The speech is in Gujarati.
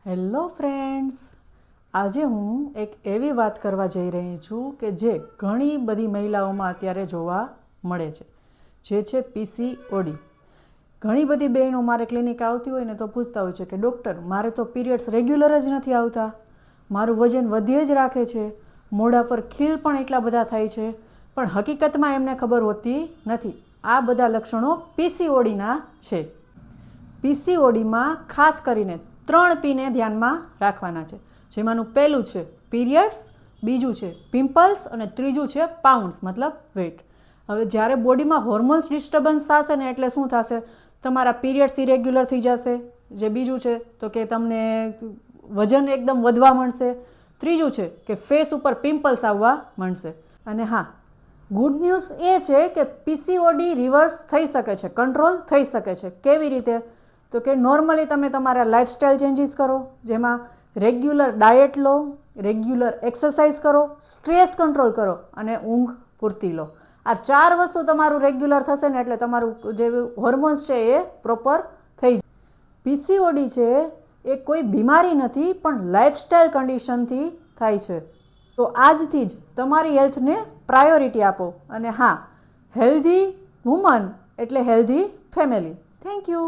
હેલો ફ્રેન્ડ્સ, આજે હું એક એવી વાત કરવા જઈ રહી છું કે જે ઘણી બધી મહિલાઓમાં અત્યારે જોવા મળે છે, જે છે પીસીઓડી. ઘણી બધી બહેનો મારે ક્લિનિક આવતી હોય ને તો પૂછતા હોય છે કે ડૉક્ટર, મારે તો પીરિયડ્સ રેગ્યુલર જ નથી આવતા, મારું વજન વધ્યે જ રાખે છે, મોઢા પર ખીલ પણ એટલા બધા થાય છે, પણ હકીકતમાં એમને ખબર હોતી નથી આ બધા લક્ષણો પીસીઓડીના છે. પીસીઓડીમાં ખાસ કરીને 3 પીને ધ્યાનમાં રાખવાના છે, જેમાંનું પહેલું છે પીરિયડ્સ, બીજું છે પિમ્પલ્સ અને ત્રીજું છે પાઉન્ડ્સ મતલબ વેટ. હવે જ્યારે બોડીમાં હોર્મોન્સ ડિસ્ટર્બન્સ થશે ને એટલે શું થશે, તમારા પીરિયડ્સ ઇરેગ્યુલર થઈ જશે, જે બીજું છે તો કે તમને વજન એકદમ વધવા માંડશે, ત્રીજું છે કે ફેસ ઉપર પિમ્પલ્સ આવવા માંડશે. અને હા, ગુડ ન્યૂઝ એ છે કે પીસીઓડી રિવર્સ થઈ શકે છે, કંટ્રોલ થઈ શકે છે. કેવી રીતે? તો કે નોર્મલી તમે તમારા લાઇફસ્ટાઇલ ચેન્જીસ કરો, જેમાં રેગ્યુલર ડાયટ લો, રેગ્યુલર એક્સરસાઇઝ કરો, સ્ટ્રેસ કંટ્રોલ કરો અને ઊંઘ પૂરતી લો. આ 4 વસ્તુ તમારું રેગ્યુલર થશે ને એટલે તમારું જે હોર્મોન્સ છે એ પ્રોપર થઈ જાય. પીસીઓડી છે એ કોઈ બીમારી નથી, પણ લાઇફસ્ટાઇલ કન્ડિશનથી થાય છે. તો આજથી જ તમારી હેલ્થને પ્રાયોરિટી આપો. અને હા, હેલ્ધી વુમન એટલે હેલ્ધી ફેમિલી. Thank you.